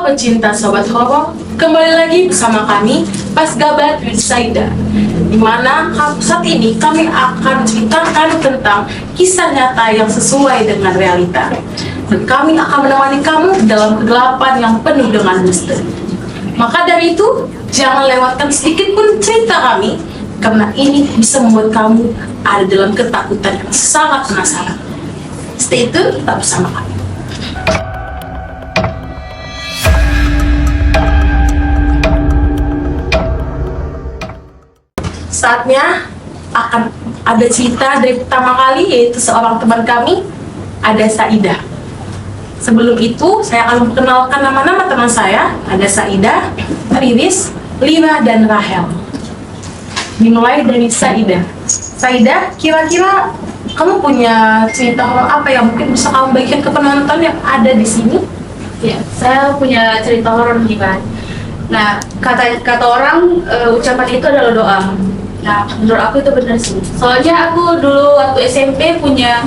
pecinta Sobat Horor, kembali lagi bersama kami Pasgabat with Saida, dimana saat ini kami akan ceritakan tentang kisah nyata yang sesuai dengan realita, dan kami akan menemani kamu dalam kegelapan yang penuh dengan misteri. Maka dari itu, jangan lewatkan sedikit pun cerita kami, karena ini bisa membuat kamu ada dalam ketakutan yang sangat penasaran. Stay tune, tetap bersama kami. Saatnya akan ada cerita dari pertama kali, yaitu seorang teman kami, ada Saida. Sebelum itu, saya akan memperkenalkan nama-nama teman saya. Ada Saida, Riris, Lina, dan Rahel. Dimulai dari Saida. Saida, kira-kira kamu punya cerita horor apa yang mungkin bisa kamu bagikan ke penonton yang ada di sini? Ya, saya punya cerita horor nih kan. Nah, kata orang ucapan itu adalah doa. Nah, menurut aku itu benar sih. Soalnya aku dulu waktu SMP punya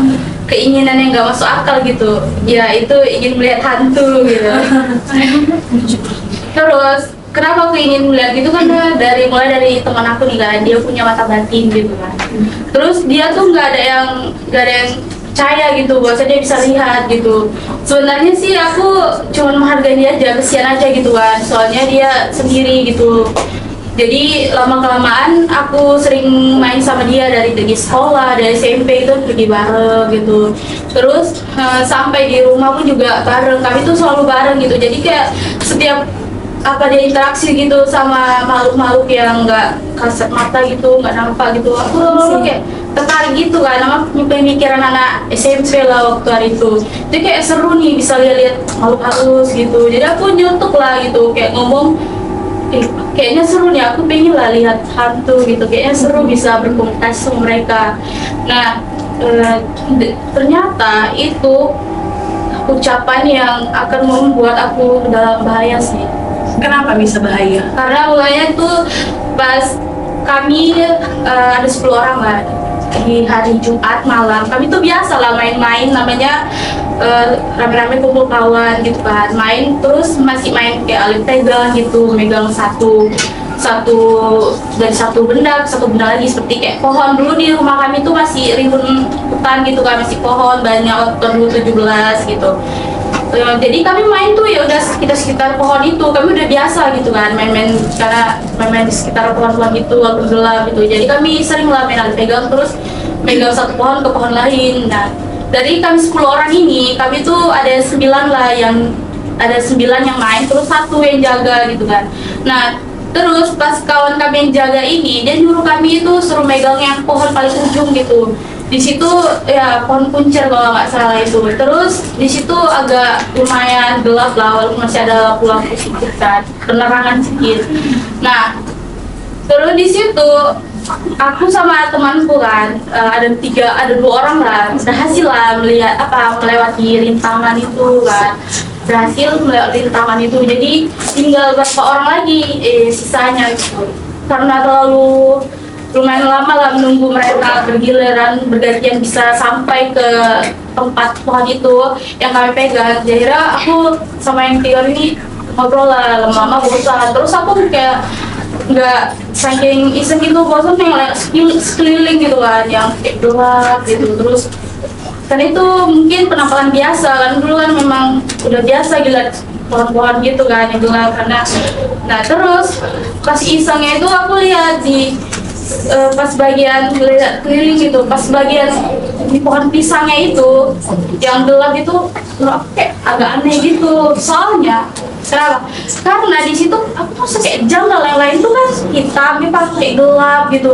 keinginan yang gak masuk akal gitu. Ya, itu ingin melihat hantu gitu. Terus, kenapa aku ingin melihat gitu? Karena mulai dari teman aku nih kan, dia punya mata batin gitu kan. Terus dia tuh nggak ada yang percaya gitu, bahwasanya dia bisa lihat gitu. Sebenarnya sih aku cuma menghargai dia aja, kesian aja gitu kan. Soalnya dia sendiri gitu. Jadi lama-kelamaan aku sering main sama dia dari sekolah, dari SMP itu pergi bareng gitu. Terus sampai di rumah pun juga bareng, kami tuh selalu bareng gitu. Jadi kayak setiap dia interaksi gitu sama makhluk-makhluk yang nggak kasat mata gitu, nggak nampak gitu, aku lalu kayak tertarik gitu kan, sama pemikiran anak SMP lah waktu hari itu. Jadi kayak seru nih bisa lihat makhluk halus gitu. Jadi aku nyetuk lah gitu, kayak ngomong, kayaknya seru nih, aku pengen lah lihat hantu gitu, kayaknya seru bisa berkomunikasi sama mereka. Nah, ternyata itu ucapan yang akan membuat aku dalam bahaya sih. Kenapa bisa bahaya? Karena mulanya tuh pas kami ada 10 orang lah di hari Jumat malam. Kami tuh biasa lah main-main, namanya rame-rame kumpul kawan gitu kan. Main terus masih main kayak alit pegang gitu, megang satu dari satu benda ke satu benda lagi, seperti kayak pohon. Dulu di rumah kami tuh masih rimbun hutan gitu kan, masih pohon banyak tahun 2017 gitu. Jadi kami main tuh ya udah sekitar pohon itu, kami udah biasa gitu kan main-main, karena main-main di sekitar pohon-pohon gitu waktu gelap gitu. Jadi kami sering lah main pegang, terus pegang satu pohon ke pohon lain. Nah, dari kami 10 orang ini, kami tuh ada 9 lah yang main, terus satu yang jaga gitu kan. Nah, terus pas kawan kami yang jaga ini, dia nyuruh kami itu suruh megang yang pohon paling ujung gitu. Di situ ya pohon kuncir kalau nggak salah itu. Terus di situ agak lumayan gelap lah, walaupun masih ada lampu sedikit kan, penerangan sedikit. Nah, terus di situ aku sama temanku kan, ada 2 orang lah, berhasil lah melewati rintangan itu kan. Berhasil melewati rintangan itu, jadi tinggal beberapa orang lagi sisanya gitu. Karena terlalu lumayan lama lah menunggu mereka bergantian bisa sampai ke tempat pohon itu yang kami pegang. Jadi aku sama yang 3 ini ngobrol lah, lama-lama bosan. Terus aku kayak nggak, saking iseng gitu, bosan pengen sekeliling gitu kan, yang kayak gelap gitu. Terus kan itu mungkin penampakan biasa kan, dulu kan memang udah biasa gila pohon-pohon gitu kan yang gelap karena. Nah, terus pas isengnya itu aku lihat pas bagian keliling gitu, pas bagian di pohon pisangnya itu yang gelap itu, kayak agak aneh gitu. Soalnya kenapa? Karena di situ aku tuh kayak janggal, yang lain tuh kan hitam, dia pakai gelap gitu,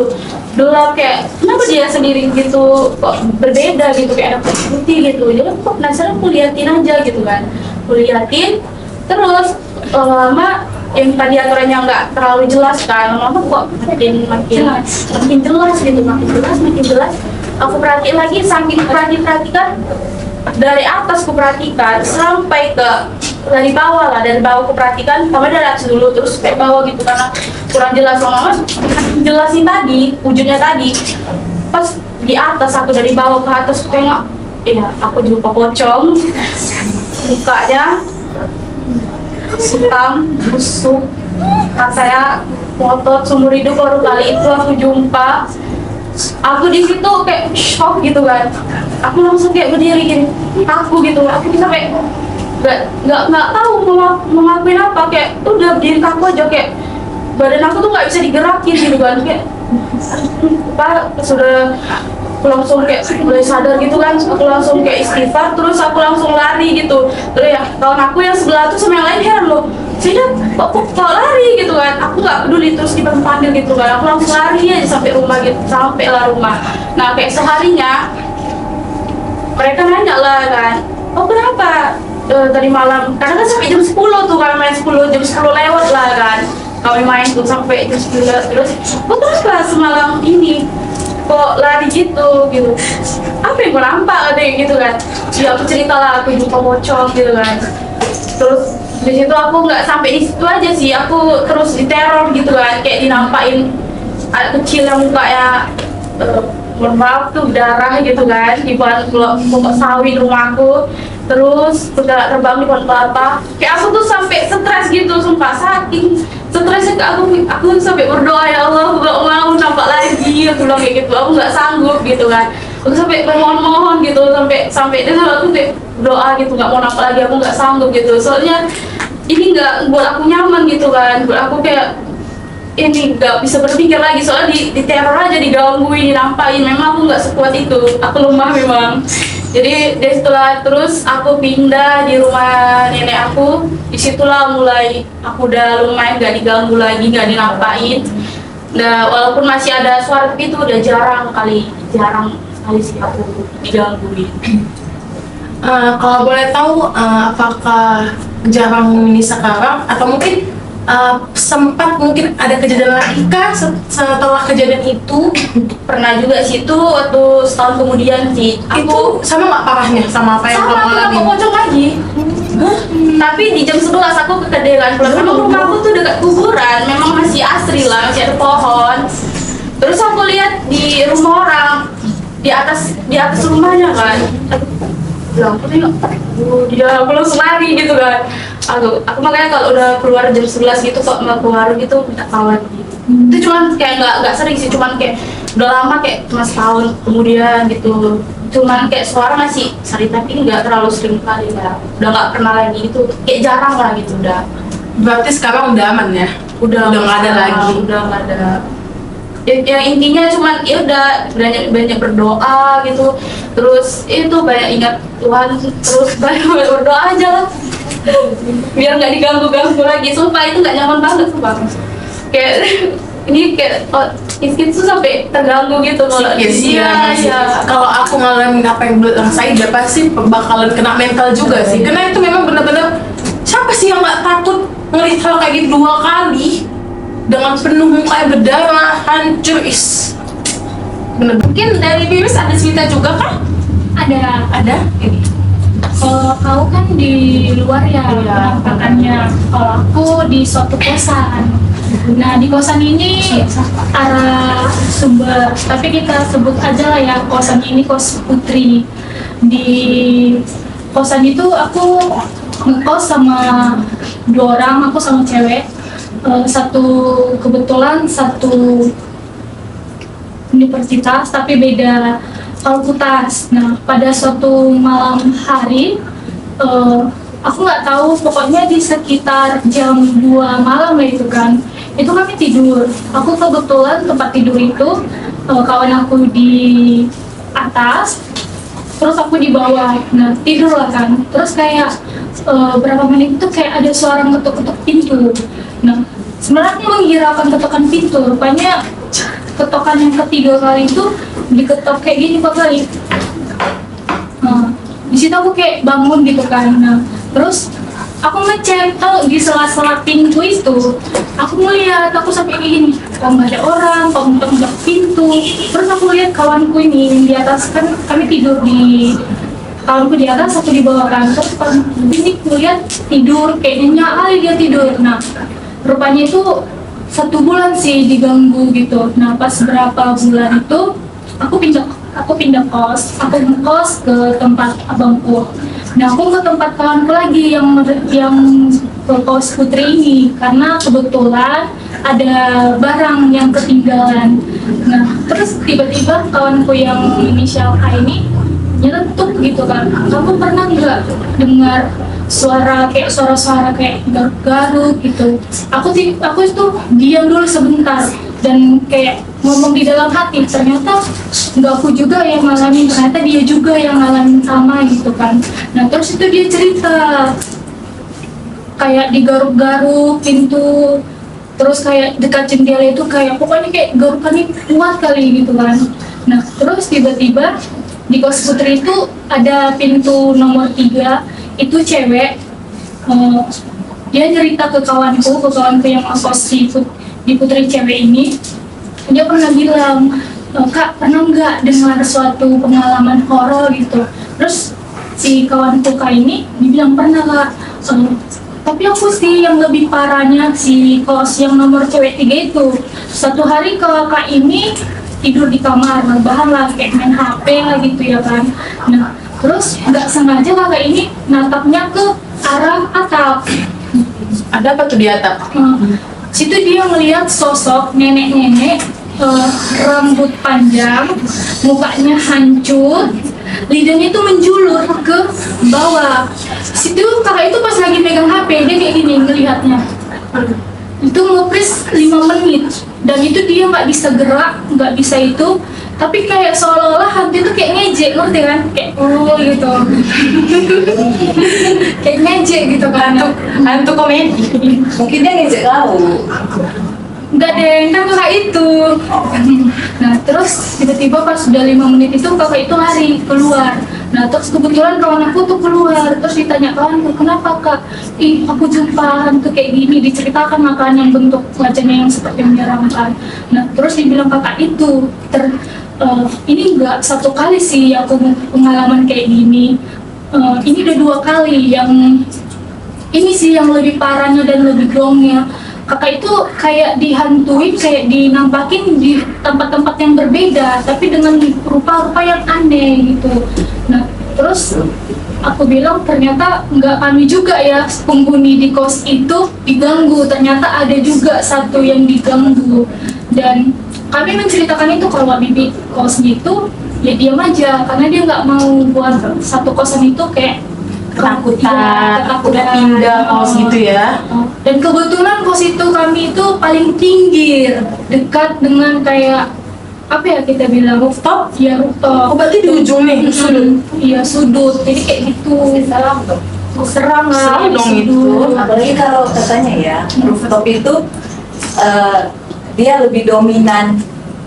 gelap kayak kenapa dia sendiri gitu kok berbeda gitu, kayak ada putih gitu. Jadi aku penasaran, aku liatin aja gitu kan, aku liatin. Terus lama-lama yang tadi aturannya nggak terlalu jelas kan, lama-lama kok makin jelas gitu, makin jelas. Aku perhatiin lagi, saking perhatikan dari atas aku perhatikan sampai dari bawah lah, dari bawah aku perhatikan, sama dari atas dulu terus ke bawah gitu, karena kurang jelas. Lama-lama jelasin tadi, wujudnya tadi pas di atas, aku dari bawah ke atas tengok, aku lupa pocong mukanya hitam, busuk, rasanya ngotot seumur hidup. Baru kali itu aku jumpa, aku di situ kayak shock gitu kan. Aku langsung kayak berdiri gini, aku gitu. Aku bisa kayak nggak tahu mau ngakuin apa, kayak udah berdiri kaku aja, kayak badan aku tuh nggak bisa digerakin gitu kan. Kayak apa sudah, aku langsung kayak mulai sadar gitu kan. Aku langsung kayak istighfar, terus aku langsung lari gitu. Terus ya kawan aku yang sebelah tuh sama yang lain heran loh, Zida kok lari gitu kan. Aku nggak peduli, terus dipanggil gitu kan. Aku langsung lari aja sampai rumah gitu, sampai lah rumah. Nah kayak seharinya mereka nanya lah kan, oh kenapa tadi malam, karena kan sampai jam 10 tuh kami main, jam 10 lewat lah kan kami main tuh sampai jam 10. Terus oh kenapa semalam ini kok lari gitu, apa yang gue nampak kayak gitu kan. Ya aku cerita lah, aku jumpa pocong gitu kan. Terus di situ aku nggak sampai di situ aja sih, aku terus diteror gitu kan, kayak dinampain anak kecil yang mukanya mohon maaf tuh darah gitu kan di pokok sawit rumahku. Terus udah terbang di pohon kelapa, kayak aku tuh sampai stres gitu, sumpah saking stresnya aku sampai berdoa, ya Allah aku gak mau nampak lagi, aku bilang kayak gitu, aku nggak sanggup gitu kan. Aku sampai memohon gitu, sampai dia aku kayak doa gitu, nggak mau nampak lagi, aku nggak sanggup gitu. Soalnya ini nggak buat aku nyaman gitu kan, buat aku kayak ini nggak bisa berpikir lagi, soalnya di teror aja, digangguin, dinampain. Memang aku nggak sekuat itu, aku lemah memang. Jadi dari setelah terus aku pindah di rumah nenek aku, disitulah mulai aku udah lumayan nggak diganggu lagi, nggak dinampain. Nah walaupun masih ada suara, tapi itu udah jarang sekali sih aku digangguin. Kalau boleh tahu, apakah jarang ini sekarang, atau mungkin sempat mungkin ada kejadian lagi kah setelah kejadian itu? Pernah juga sih itu waktu setahun kemudian sih. Itu sama nggak parahnya sama apa yang kamu sama alami? aku pocong lagi. Tapi di jam 11 aku kekedelan pulang. Memang rumahku tuh dekat kuburan, memang masih asri lah, masih ada pohon. Terus aku lihat di rumah orang, di atas rumahnya kan. Bilang, aku tengok, dia aku langsung lari gitu kan. Aku makanya kalau udah keluar jam 11 gitu, kok nggak keluar gitu, minta kawan gitu. Itu cuman kayak nggak sering sih, cuman kayak udah lama, kayak cuma setahun kemudian gitu. Cuman kayak suara masih sering, tapi nggak terlalu sering kali ya. Udah nggak pernah lagi gitu, kayak jarang lah gitu udah. Berarti sekarang udah aman ya? Udah nggak ada lagi. Udah nggak ada. Yang intinya cuman ya udah banyak berdoa gitu, terus itu banyak ingat Tuhan, terus banyak berdoa aja lah biar nggak diganggu lagi. Sumpah itu nggak nyaman banget sumpah, kayak ini kayak insting tuh sampai terganggu gitu kalau Kalau aku ngalamin apa yang bilang Saida, pasti bakalan kena mental juga sih, karena itu memang benar-benar, siapa sih yang nggak takut ngelihat hal kayak gitu 2 kali dengan penuh mukanya berdarah, hancur bener. Mungkin dari Bimis ada cerita juga kah? Ada ini. Kalau kau kan di luar ya penampakannya, kalau aku di suatu kosan. Nah di kosan ini arah sumber, tapi kita sebut aja lah ya kosan ini kos Putri. Di kosan itu aku ngekos sama 2 orang, aku sama cewek. Kebetulan satu universitas tapi beda fakultas. Nah pada suatu malam hari, aku nggak tahu, pokoknya di sekitar jam 2 malam lah itu kan, itu kami tidur. Aku kebetulan tempat tidur itu kawan aku di atas, terus aku di bawah. Nah tidur lah kan, terus kayak berapa menit itu kayak ada suara ketuk-ketuk pintu. Nah sebenarnya aku menghiraukan ketukan pintu, rupanya ketokan yang ketiga kali itu diketok kayak gini 4 kali. Nah, di situ aku kayak bangun gitu kan. Nah, terus aku ngecek, tahu di sela-sela pintu itu, aku melihat, aku sampai kayak gini, kok nggak ada orang, kok ngetok pintu. Terus aku lihat kawanku ini yang di atas, kan kami tidur di, kawanku di atas, aku di bawah kan. Terus ini kulihat tidur, kayak nyenyak dia tidur. Nah, rupanya itu 1 bulan sih diganggu gitu. Nah pas berapa bulan itu aku pindah kos, aku ngekos ke tempat abangku. Nah aku ke tempat kawanku lagi yang ke kos Putri ini karena kebetulan ada barang yang ketinggalan. Nah terus tiba-tiba kawanku yang inisial K ini nyeletuk gitu kan, kamu pernah nggak dengar suara kayak garuk-garuk gitu? Aku itu diam dulu sebentar dan kayak ngomong di dalam hati, ternyata nggak aku juga yang ngalamin, ternyata dia juga yang ngalamin sama gitu kan. Nah terus itu dia cerita kayak digaruk-garuk pintu, terus kayak dekat jendela itu kayak pokoknya kayak garukannya kuat kali gitu kan. Nah terus tiba-tiba di kos Putri itu ada pintu nomor 3, itu cewek. Dia cerita ke kawanku yang kos di Putri cewek ini, dia pernah bilang, Kak pernah nggak dengar suatu pengalaman horor gitu? Terus si kawanku Kak ini dibilang pernah Kak, tapi aku sih yang lebih parahnya si kos yang nomor cewek 3 itu. Satu hari Kak ini tidur di kamar, rebahan lah kayak main HP lah gitu ya kan. Nah terus nggak sengaja kakak ini natapnya ke arah atap. Ada apa tuh di atap? Situ dia melihat sosok nenek-nenek, rambut panjang, mukanya hancur, lidahnya itu menjulur ke bawah. Situ kakak itu pas lagi megang HP, dia kayak gini ngelihatnya. Itu nge-freeze 5 menit dan itu dia nggak bisa gerak, nggak bisa itu, tapi kayak seolah-olah hantu itu kayak ngejek, ngerti kan? Kayak gitu. Kayak ngejek gitu kan. Hantu komedi. Mungkin dia ngejek kau. Nggak deh, kan kakak itu. Nah terus tiba-tiba pas sudah 5 menit itu kakak itu lari keluar. Nah terus kebetulan kawan aku tuh keluar, terus ditanya kawanku, kenapa Kak? Aku jumpa hantu kayak gini, diceritakan makan yang bentuk wajahnya yang seperti menyeramkan. Nah terus dibilang kakak itu, ini nggak satu kali sih aku pengalaman kayak gini. Ini udah 2 kali, yang ini sih yang lebih parahnya dan lebih gongnya. Kakak itu kayak dihantui, kayak dinampakin di tempat-tempat yang berbeda, tapi dengan rupa-rupa yang aneh gitu. Nah, terus aku bilang ternyata nggak kami juga ya penghuni di kos itu diganggu, ternyata ada juga satu yang diganggu. Dan kami menceritakan itu kalau bibi kos gitu, ya diam aja, karena dia nggak mau buat satu kosan itu kayak Ketakutan pindah kos gitu ya. Dan kebetulan kos itu kami itu paling pinggir, dekat dengan kayak apa ya kita bilang rooftop, ya rooftop. Oh berarti di ujung nih, sudut. Iya sudut, jadi kayak gitu. Seram lah, Seram dong sudut. itu. Apalagi kalau katanya ya, rooftop itu dia lebih dominan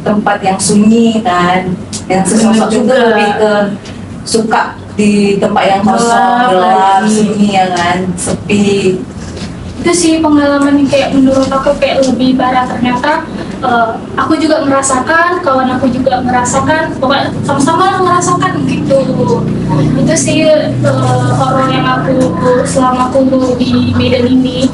tempat yang sunyi kan, yang sesosok itu juga. lebih ke suka di tempat yang kosong, gelap, sunyi ya kan, sepi. Itu sih pengalaman yang kayak menurut aku kayak lebih parah. Ternyata aku juga merasakan, kawan aku juga merasakan, pokoknya sama-sama merasakan gitu. Itu sih horor yang aku selama aku di Medan ini.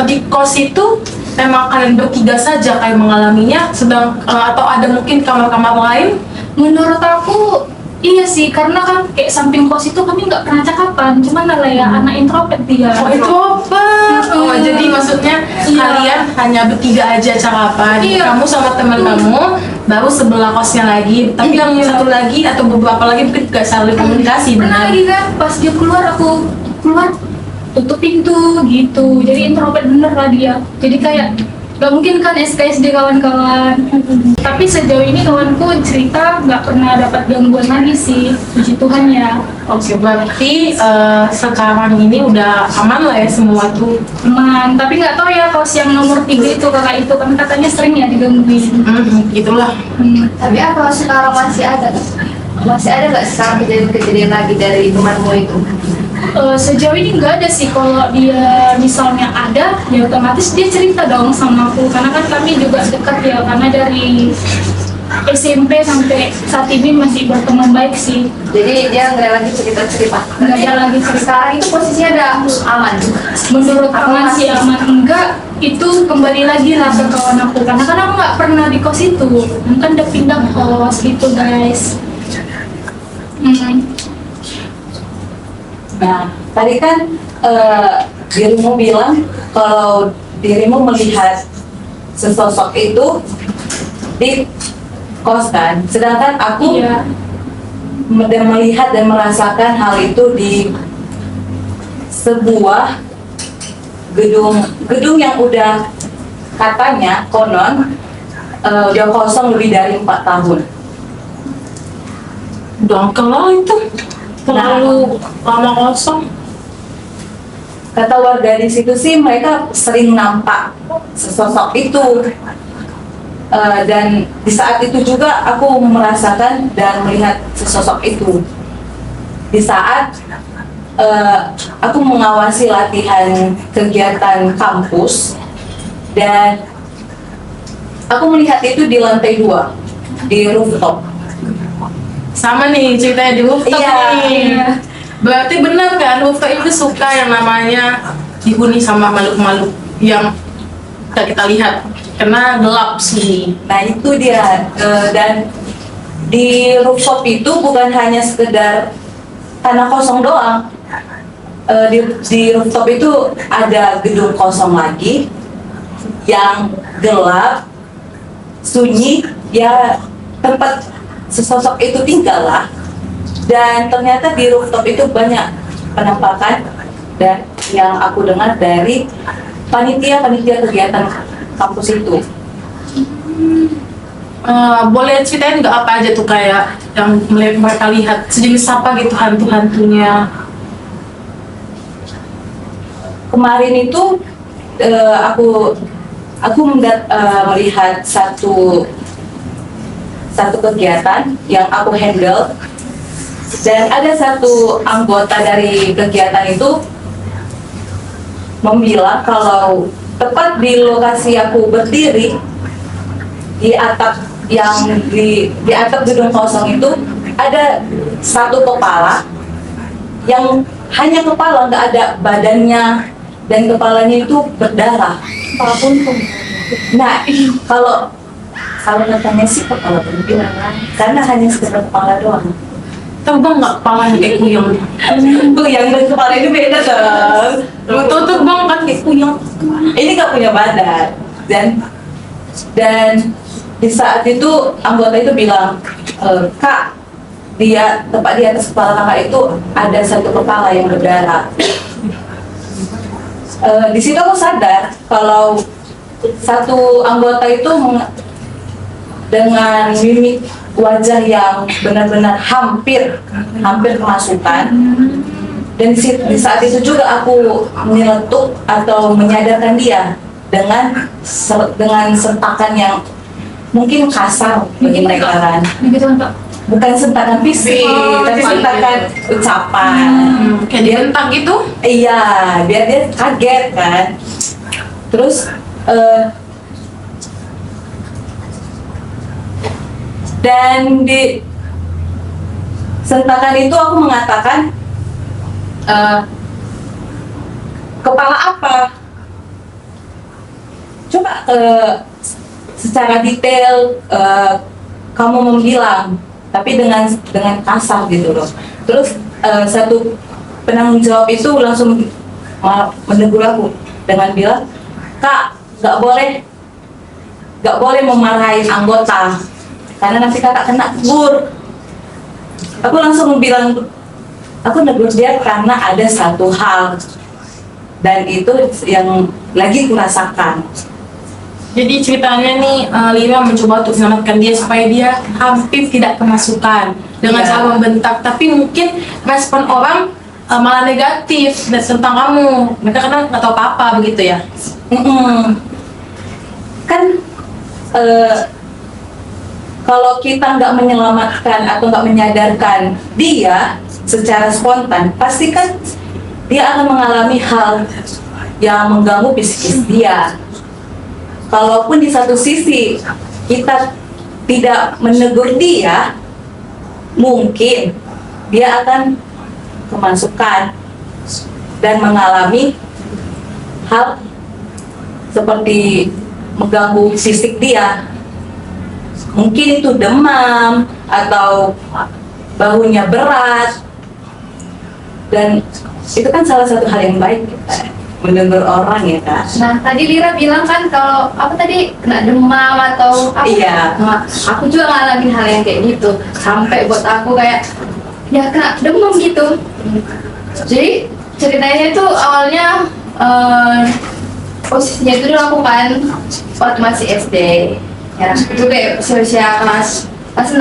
Di kos itu memang kalian bertiga saja kayak mengalaminya, sedang atau ada mungkin kamar-kamar lain? Menurut aku iya sih, karena kan kayak samping kos itu kami nggak pernah cakapan, cuman lah ya anak introvert dia. Oh itu apa? Oh, jadi maksudnya Iya. kalian hanya bertiga aja cakapan. Iya. Kamu sama teman kamu, baru sebelah kosnya lagi. Tapi yang Iya. satu lagi atau beberapa lagi mungkin gak saling komunikasi, Pernah benar? lagi kan pas dia keluar, aku keluar tutup pintu gitu, jadi introvert bener lah dia. Jadi kayak gak mungkin kan SKSD kawan-kawan. Tapi sejauh ini kawanku cerita nggak pernah dapat gangguan lagi sih, puji Tuhan ya. Oke, berarti sekarang ini udah aman lah ya semua tuh. Aman, tapi nggak tahu ya kos yang nomor 3 itu kakak itu kan katanya sering ya digangguin. Gitulah. Tapi apa sekarang masih ada? Masih ada nggak sekarang kejadian-kejadian lagi dari temanmu itu? Sejauh ini nggak ada sih. Kalau dia misalnya ada, ya otomatis dia cerita dong sama aku, karena kan kami juga dekat ya, karena dari SMP sampai saat ini masih berteman baik sih. Jadi dia nggak lagi cerita-cerita. Nggak ada lagi cerita. Sekarang itu posisinya udah aman. Menurut Apa aman sih masih? aman, enggak itu kembali lagi lah ke kawan aku, karena kan aku nggak pernah di kos itu, kan udah pindah kos gitu guys. Nah, tadi kan dirimu bilang kalau dirimu melihat sesosok itu di kos kan, sedangkan aku Iya. melihat dan merasakan hal itu di sebuah gedung yang udah katanya konon udah kosong lebih dari 4 tahun. Udah lah itu terlalu lama kosong. Kata warga di situ sih mereka sering nampak sesosok itu. Dan di saat itu juga aku merasakan dan melihat sesosok itu. Di saat aku mengawasi latihan kegiatan kampus dan aku melihat itu di lantai 2 di rooftop. Sama nih ceritanya di rooftop Iya. nih. Berarti benar kan rooftop itu suka yang namanya dihuni sama makhluk-makhluk yang kita lihat karena gelap sih. Nah itu dia. Dan di rooftop itu bukan hanya sekedar tanah kosong doang. Di rooftop itu ada gedung kosong lagi yang gelap, sunyi, ya tempat sesosok itu tinggal lah. Dan ternyata di rooftop itu banyak penampakan dan yang aku dengar dari panitia kegiatan kampus itu. Boleh ceritain nggak apa aja tuh kayak yang mereka lihat sejenis apa gitu hantu-hantunya? Kemarin itu aku melihat satu kegiatan yang aku handle dan ada satu anggota dari kegiatan itu membilang kalau tepat di lokasi aku berdiri di atap di atap gedung kosong itu ada satu kepala yang hanya kepala, nggak ada badannya dan kepalanya itu berdarah. Nah, kalau katanya sih kepala berdarah karena hanya sekedar kepala doang. Tahu bang nggak kepalanya kayak kuyang? Yang dan kepala itu beda dong. Tuh bang kan kayak kuyang. Ini nggak punya badan dan di saat itu anggota itu bilang, Kak, tepat di atas kepala kakak itu ada satu kepala yang berdarah. Di situ aku sadar kalau satu anggota itu dengan mimik wajah yang benar-benar hampir kemasukan. Dan di saat itu juga aku menyeletuk atau menyadarkan dia dengan sentakan yang mungkin kasar bagi mereka kan. Begitu kan Pak? Bukan sentakan fisik, tapi sentakan ucapan. Kayak dibentak gitu? Iya, biar dia kaget kan. Terus dan di sentakan itu aku mengatakan, kepala apa? Coba secara detail kamu membilang, tapi dengan kasar gitu loh. Terus satu penanggung jawab itu langsung menegur aku dengan bilang, Kak, nggak boleh memarahi anggota karena nanti kakak kena tegur. Aku langsung bilang, aku negur dia karena ada satu hal dan itu yang lagi kurasakan. Jadi ceritanya nih Lina mencoba untuk menyelamatkan dia supaya dia hampir tidak kemasukan dengan Iya. cara membentak, tapi mungkin respon orang malah negatif dan tentang kamu. Mereka kadang nggak tahu apa-apa begitu ya. Kan kalau kita nggak menyelamatkan atau nggak menyadarkan dia secara spontan, pasti kan dia akan mengalami hal yang mengganggu psikis dia. Kalaupun di satu sisi kita tidak menegur dia, mungkin dia akan kemasukan dan mengalami hal seperti mengganggu fisik dia. Mungkin itu demam atau bahunya berat dan itu kan salah satu hal yang baik kita mendengar orang ya kak. Nah, tadi Lira bilang kan kalau apa tadi kena demam atau apa? Iya. Nah, aku juga ngalamin hal yang kayak gitu. Sampai buat aku kayak ya kena demam gitu. Jadi ceritanya itu awalnya posisinya itu dilakukan waktu masih SD. Ya, itu kayak usia kelas 6.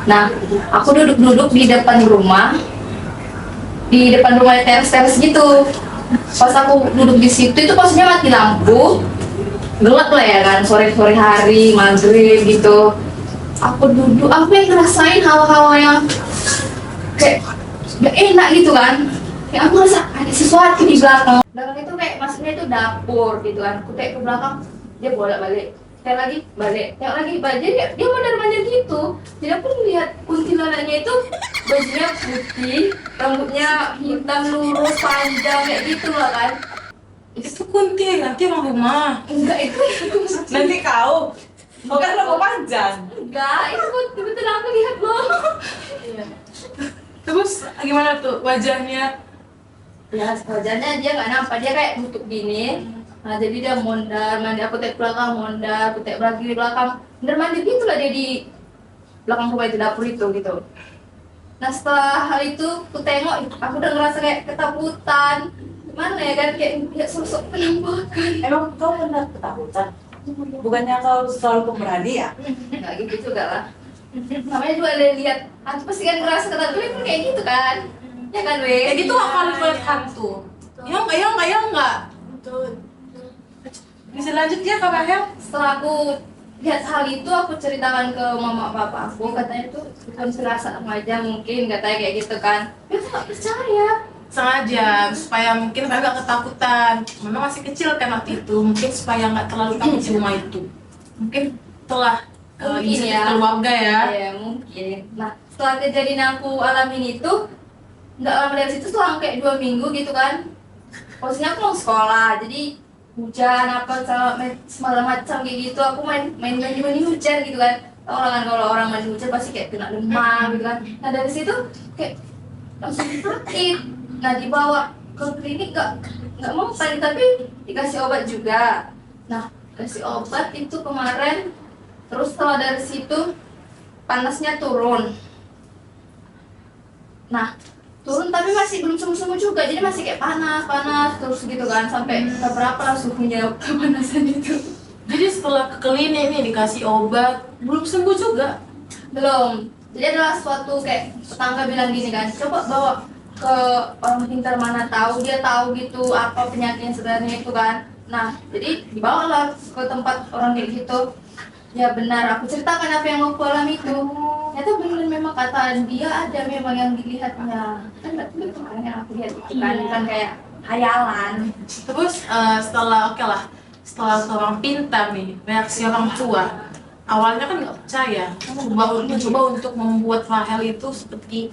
Nah, aku duduk-duduk di depan rumah. Di depan rumah teras-teras gitu. Pas aku duduk di situ itu posisinya mati lampu, gelap lah ya kan, sore-sore hari, maghrib gitu. Aku duduk, aku yang ngerasain hawa-hawa yang kayak gak enak gitu kan. Kayak aku rasa ada sesuatu di belakang. Belakang itu kayak maksudnya itu dapur gitu kan. Aku kayak ke belakang, dia bolak-balik. Kayak lagi balik, kayak lagi balik. Jadi dia mondar-mandir gitu. Jadi aku melihat kuntilanaknya itu bajunya putih, rambutnya hitam lurus panjang kayak gitu lah kan. Itu kunti, nanti orang rumah. Enggak itu Nanti kau kan rambut panjang. enggak itu betul-betul aku lihat loh. Terus gimana tuh wajahnya? Ya wajahnya dia nggak nampak, dia kayak nutup gini. Nah jadi dia mondar mandir, aku tek belakang mondar, aku tek lagi di belakang mondar mandir gitu lah dia di belakang rumah itu, dapur itu gitu. Nah setelah hal itu aku tengok, aku udah ngerasa kayak ketakutan. Gimana ya kan, kayak sosok penampakan. Emang kau pernah ketakutan? Bukannya kau selalu pemberani ya? Nggak gitu juga lah. Namanya juga ada lihat hantu pasti kan ngerasa ketakutan pun kayak gitu kan. Ya kan weh. Kayak gitu akan melihat hantu. Ya enggak. Bisa lanjut ya Kak Rahel? Setelah aku lihat hal itu, aku ceritakan ke mama papa aku, katanya itu bukan serasa aja mungkin, katanya kayak gitu kan. Ya aku nggak percaya. Sengaja supaya mungkin kakak gak ketakutan. Mama masih kecil kan waktu itu, mungkin supaya nggak terlalu takut di rumah itu. Mungkin telah Mungkin inisiatif ya. keluarga ya. Iya mungkin. Nah setelah kejadian yang aku alamin itu, nggak lama dari situ selang kayak 2 minggu gitu kan. Posisinya aku mau sekolah, jadi hujan apa segala macam kayak gitu, aku main mandi hujan gitu kan. Tau lah kan kalau orang mandi hujan pasti kayak kena demam gitu kan. Nah dari situ kayak langsung sakit. Nah dibawa ke klinik nggak mau tadi, tapi dikasih obat juga. Nah kasih obat itu kemarin, terus setelah dari situ panasnya turun. Nah turun tapi masih belum sembuh-sembuh juga, jadi masih kayak panas terus gitu kan, sampai berapa lah suhunya kepanasan itu. Jadi setelah ke klinik nih dikasih obat, belum sembuh juga. Belum. Jadi adalah suatu kayak tetangga bilang gini kan, coba bawa ke orang pintar, mana tahu dia tahu gitu apa penyakitnya sebenarnya itu kan. Nah jadi dibawalah ke tempat orang kayak gitu. Ya benar, aku ceritakan apa yang aku alami itu. Ternyata benar memang kata dia ada memang yang dilihatnya. Kan betul kan yang aku lihat itu kan, bukan kayak hayalan. Terus setelah setelah orang pintar nih, reaksi orang tua. Awalnya kan nggak percaya, mencoba untuk membuat Rahel itu seperti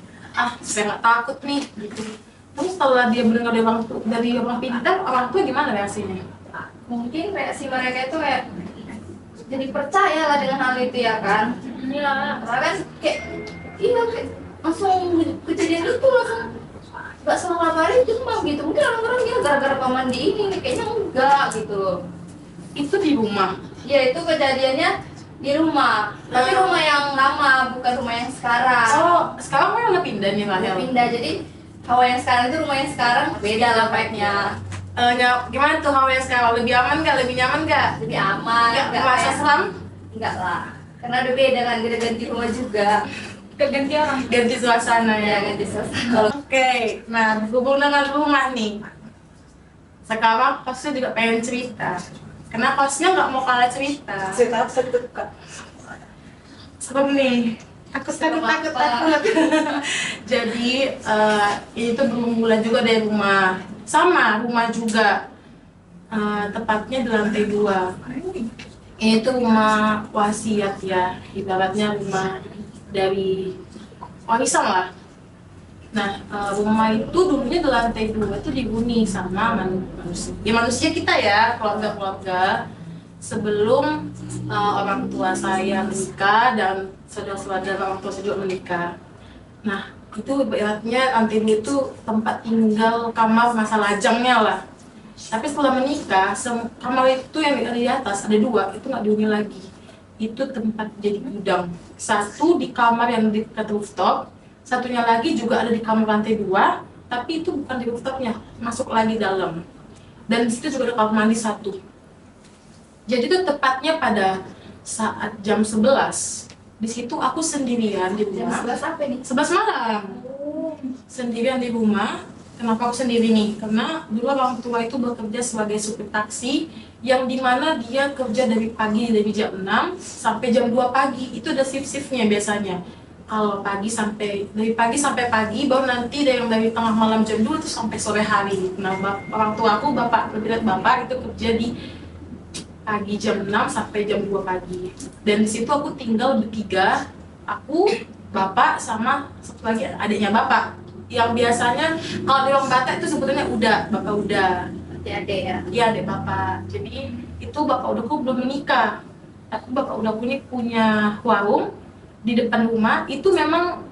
saya nggak takut nih gitu. Terus setelah dia mendengar dari orang pintar, orang tua gimana reaksinya? Mungkin reaksi mereka itu kayak jadi percaya lah dengan hal itu ya kan. Iya. Karena kan kayak kayak langsung kejadian itu langsung nggak selang hari demam gitu. Mungkin orang-orang dia gara-gara paman di ini nih, kayaknya enggak gitu loh. Itu di rumah. Ya itu kejadiannya di rumah, tapi rumah yang lama, bukan rumah yang sekarang. Oh, sekarang kan udah pindah nih Udah Rahel. pindah, jadi hawa yang sekarang itu rumah yang sekarang beda lah vibe-nya. Gimana tuh hawa yang sekarang? Lebih aman nggak? Lebih nyaman nggak? Lebih aman, Nggak nggak merasa kayak- seram? Enggak lah, karena udah beda kan, kita ganti rumah juga. Ganti orang. Ganti suasana Ya ya. ganti suasana. Oke, nah berhubung dengan rumah nih, sekarang hostnya juga pengen cerita. Karena hostnya nggak mau kalah cerita. Cerita apa tuh kak? Serem nih. Takut. Jadi ini tuh bermula juga dari rumah, sama rumah juga. Tepatnya di lantai 2. Ini tuh rumah wasiat ya, ibaratnya rumah dari warisan lah. Nah, rumah itu dulunya di lantai 2 itu dihuni sama manusia. Ya manusia kita ya, keluarga-keluarga. Sebelum orang tua saya menikah dan saudara-saudara orang tua saya juga menikah. Nah, itu ibaratnya lantai 2 itu tempat tinggal kamar masa lajangnya lah. Tapi setelah menikah, kamar itu yang ada di atas, ada 2, itu nggak dihuni lagi. Itu tempat jadi gudang. Satu di kamar yang dekat rooftop, satunya lagi juga ada di kamar lantai 2, tapi itu bukan di rooftopnya, masuk lagi dalam. Dan di situ juga ada kamar mandi 1. Jadi itu tepatnya pada saat jam 11. Di situ aku sendirian di Jam rumah. 11 apa nih? 11 malam. Sendirian di rumah. Kenapa aku sendiri nih? Karena dulu orang tua itu bekerja sebagai supir taksi, yang dimana dia kerja dari pagi, dari jam 6 sampai jam 2 pagi. Itu ada shift-shiftnya biasanya. Kalau dari pagi sampai pagi, baru nanti dari tengah malam jam 2 itu sampai sore hari. Nah, orang tua aku, bapak itu kerja di pagi jam 6 sampai jam 2 pagi. Dan di situ aku tinggal bertiga, aku, bapak, sama satu lagi adiknya bapak. Yang biasanya kalau di orang Batak itu sebetulnya bapak udah. Adik-adik ya. Iya, adik bapak. Jadi itu bapak udahku belum menikah. Aku bapak udah punya warung di depan rumah. Itu memang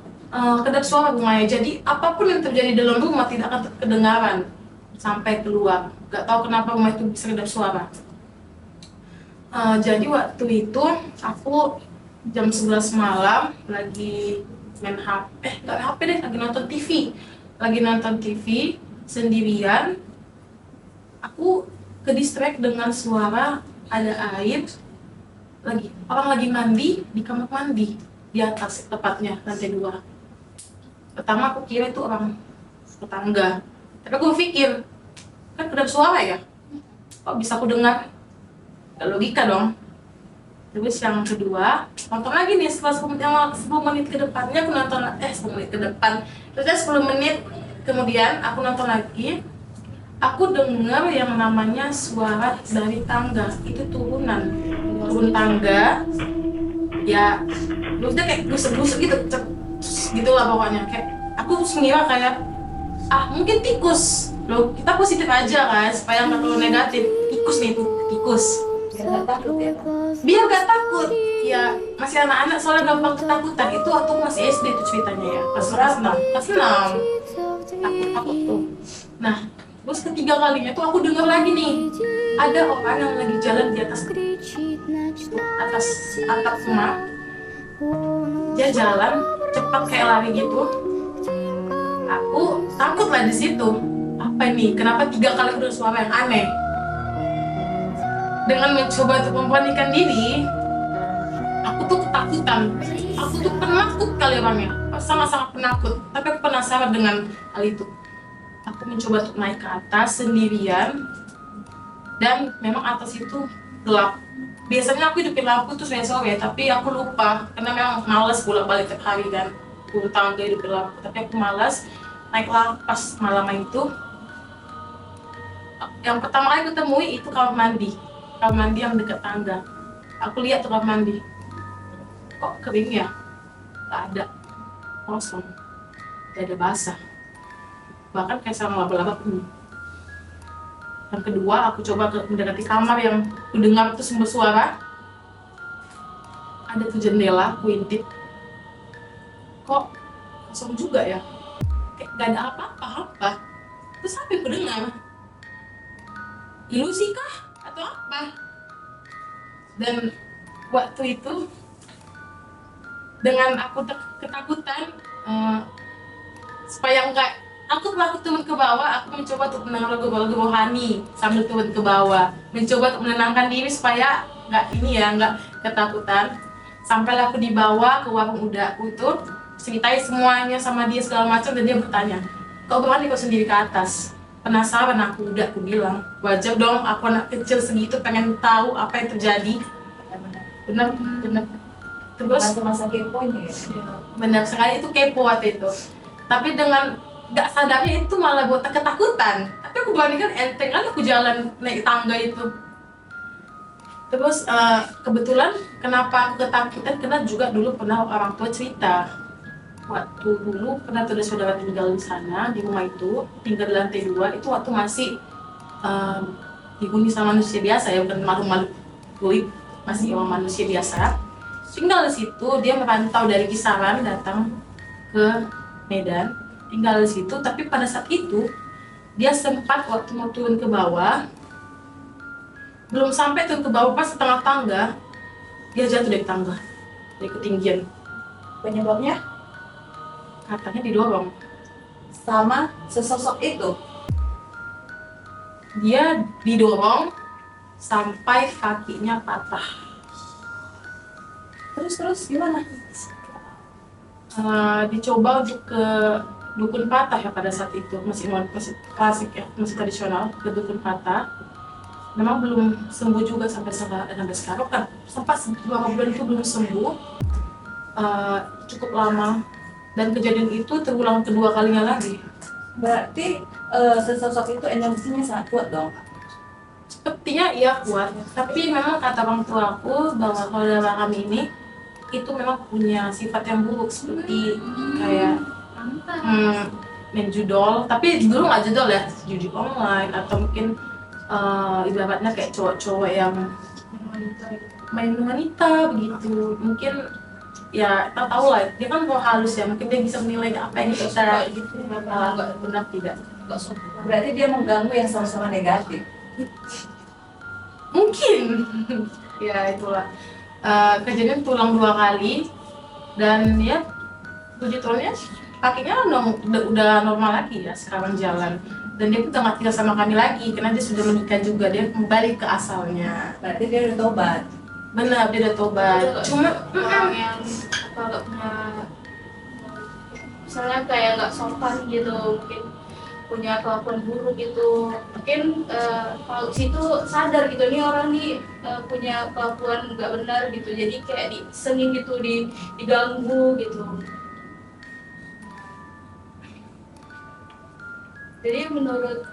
kedap suara rumahnya. Jadi apapun yang terjadi dalam rumah tidak akan kedengaran sampai keluar. Gak tahu kenapa rumah itu bisa kedap suara. Jadi waktu itu aku jam 11 malam lagi main HP, nggak HP deh, lagi nonton TV sendirian. Aku ke distract dengan suara ada air, orang lagi mandi di kamar mandi di atas, tepatnya lantai 2. Pertama aku kira itu orang tetangga, tapi aku pikir kan kedap suara ya, kok bisa aku dengar? Gak logika dong. Terus yang kedua, nonton lagi nih setelah 10 menit ke depannya aku nonton 10 menit ke depan. Terusnya 10 menit kemudian aku nonton lagi. Aku dengar yang namanya suara dari tangga. Itu turun tangga. Ya, maksudnya kayak gusuk-gusuk gitu, gitu lah pokoknya. Kayak aku mengira kayak mungkin tikus. Loh, kita positif aja kan supaya nggak terlalu negatif. Tikus nih, tikus. Biar nggak takut ya. Biar gak takut, ya masih anak-anak soalnya gampang ketakutan. Itu waktu masih SD itu ceritanya ya, kelas 6 takut tuh. Nah, terus ketiga kalinya tuh aku dengar lagi nih, ada orang yang lagi jalan di atas atap rumah. Dia jalan cepat kayak lari gitu. Aku takut lah di situ. Apa ini? Kenapa 3 kali udah suara yang aneh? Dengan mencoba untuk memberanikan diri, aku tuh ketakutan. Aku tuh penakut kali orangnya, sangat-sangat penakut. Tapi aku penasaran dengan hal itu. Aku mencoba untuk naik ke atas sendirian, dan memang atas itu gelap. Biasanya aku hidupin lampu tuh sore-sore, tapi aku lupa karena memang malas bolak-balik tiap hari kan. Turun tangga hidupin lampu, tapi aku malas. Naiklah pas malam itu. Yang pertama kali aku temui itu kamar mandi yang dekat tangga. Aku lihat tuh kamar mandi, kok kering ya? Gak ada, kosong, gak ada basah, bahkan kayak sama laba-laba penuh. Yang kedua, aku coba mendekati kamar yang aku dengar itu sumber suara. Ada tuh jendela, aku intip, kok kosong juga ya? Kayak gak ada apa-apa. Terus apa yang aku dengar? Ilusi kah? Atau apa? Dan waktu itu dengan aku ketakutan, supaya enggak aku turun ke bawah, aku mencoba untuk mendengar lagu-lagu rohani sambil turun ke bawah, mencoba untuk menenangkan diri supaya enggak ketakutan. Sampailah aku di bawah ke warung udakku itu, ceritain semuanya sama dia segala macam, dan dia bertanya, kok berani kok sendiri ke atas? Penasaran aku bilang, wajar dong, aku anak kecil segitu pengen tahu apa yang terjadi. Benar. Terus Masa keponya ya. benar sekali, itu kepo waktu itu. Tapi dengan gak sadarnya itu malah buat ketakutan. Tapi aku bandingkan enteng kan aku jalan naik tangga itu. Terus kebetulan kenapa aku ketakutan, karena juga dulu pernah orang tua cerita. Waktu dulu pernah ada saudara tinggal di sana, di rumah itu, tinggal di lantai 2, itu waktu masih dihuni sama manusia biasa ya, bukan makhluk-makhluk goib, masih orang manusia biasa. Tinggal di situ, dia merantau dari Kisaran datang ke Medan, tinggal di situ. Tapi pada saat itu dia sempat waktu mau turun ke bawah, belum sampai turun ke bawah, pas setengah tangga dia jatuh dari tangga, dari ketinggian. Penyebabnya Katanya didorong. sama sesosok itu. Dia didorong sampai kakinya patah. Terus gimana? Dicoba untuk ke dukun patah ya pada saat itu, masih klasik ya, masih tradisional, ke dukun patah. Memang belum sembuh juga sampai sekarang kan, sempat beberapa bulan itu belum sembuh. Cukup lama, dan kejadian itu terulang kedua kalinya lagi. Berarti sesosok itu energinya sangat kuat dong. Sepertinya iya kuat, tapi memang kata orang tua aku bahwa saudara kami ini itu memang punya sifat yang buruk, seperti kayak main judol, tapi dulu nggak judol ya, judi online, atau mungkin ibaratnya kayak cowok-cowok yang main wanita begitu. Mungkin ya tahu lah, dia kan mau halus ya, mungkin dia bisa menilai apa yang kita gitu, nggak benar tidak. Berarti dia mengganggu yang sama-sama negatif. Mungkin ya itulah. Kejadian tulang 2 kali, dan ya puji Tuhannya kakinya udah normal lagi ya, sekarang jalan. Dan dia pun udah nggak tinggal sama kami lagi karena dia sudah menikah juga, dia kembali ke asalnya. Berarti dia udah tobat. Benar, dia udah tobat. Cuma orang yang apa nggak punya, misalnya kayak nggak sopan gitu, mungkin punya kelakuan buruk gitu, mungkin kalau situ sadar gitu nih orang nih punya kelakuan nggak benar gitu, jadi kayak disengin gitu, diganggu gitu. Jadi menurut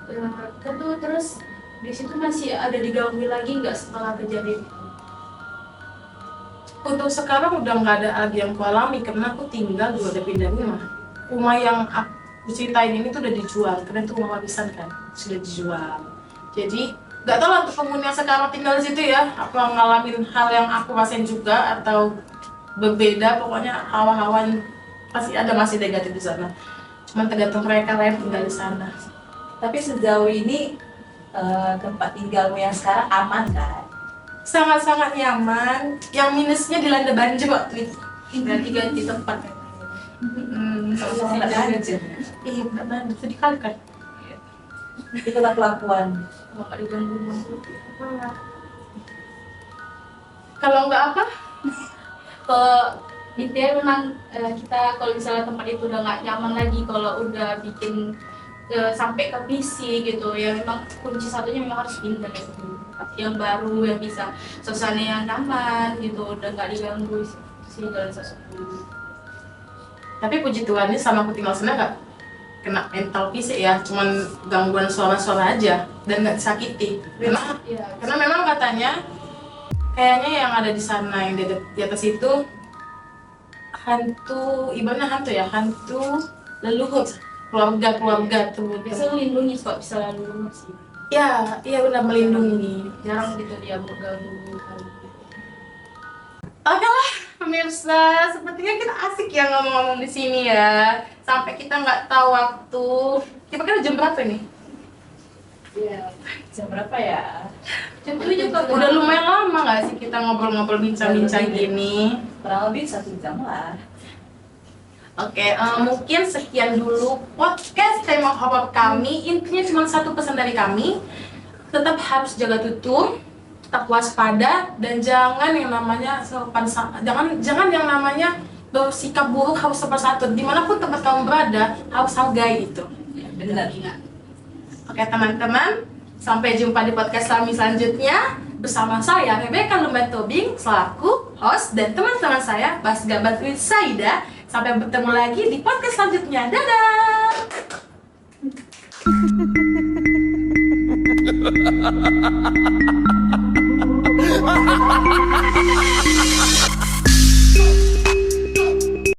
kita tuh terus di situ masih ada diganggu lagi nggak setelah kejadian itu? untuk sekarang udah nggak ada lagi yang kualami karena aku tinggal juga udah pindah rumah. Rumah yang aku ceritain ini tuh udah dijual karena itu rumah warisan kan, sudah dijual. Jadi nggak tahu lah untuk penghuni yang sekarang tinggal di situ ya, apa ngalamin hal yang aku rasain juga atau berbeda. Pokoknya hawa-hawan pasti ada, masih negatif di sana. Cuman tergantung mereka lah yang tinggal di sana. Tapi sejauh ini tempat tinggalmu yang sekarang aman kan? Sangat-sangat nyaman. Yang minusnya dilanda banjir waktu itu. Berarti ganti tempat kan? Sama-sama nggak banjir. Iya, nggak banjir, sedih kali kan. Itulah kelakuan. Kalau nggak diganggu Kalau nggak apa? kalau intinya memang kita kalau misalnya tempat itu udah nggak nyaman lagi, kalau udah bikin sampai ke PC gitu ya, memang kunci satunya memang harus pindah ke tempat yang baru yang bisa suasana yang nyaman gitu, udah nggak diganggu sih dalam sesuatu. Tapi puji Tuhan ini sama aku tinggal sana nggak kena mental fisik ya, cuman gangguan suara-suara aja dan nggak disakiti. Karena memang katanya kayaknya yang ada di sana yang di atas itu hantu, ibaratnya hantu ya, hantu leluhur keluarga tuh. Bisa melindungi kok, bisa lalu sih. Ya, iya benar, melindungi. Jarang gitu dia mengganggu. Oke lah, pemirsa, sepertinya kita asik ya ngomong-ngomong di sini ya. Sampai kita nggak tahu waktu. Kira-kira jam berapa nih? Iya. Jam berapa ya? Jam 7 kok. Udah lumayan lama nggak sih kita ngobrol-ngobrol bincang-bincang gini? Kurang lebih 1 jam lah. Oke, mungkin sekian dulu podcast tema horor kami. Intinya cuma satu pesan dari kami, tetap harus jaga tutur, tetap waspada, dan jangan yang namanya jangan yang namanya bersikap buruk, harus sopan santun. Dimanapun tempat kamu berada, harus hargai itu. Benar. Oke teman-teman, sampai jumpa di podcast kami selanjutnya bersama saya Rebecca Lumban Tobing selaku host dan teman-teman saya Bas Gabat with Saida. Sampai bertemu lagi di podcast selanjutnya. Dadah!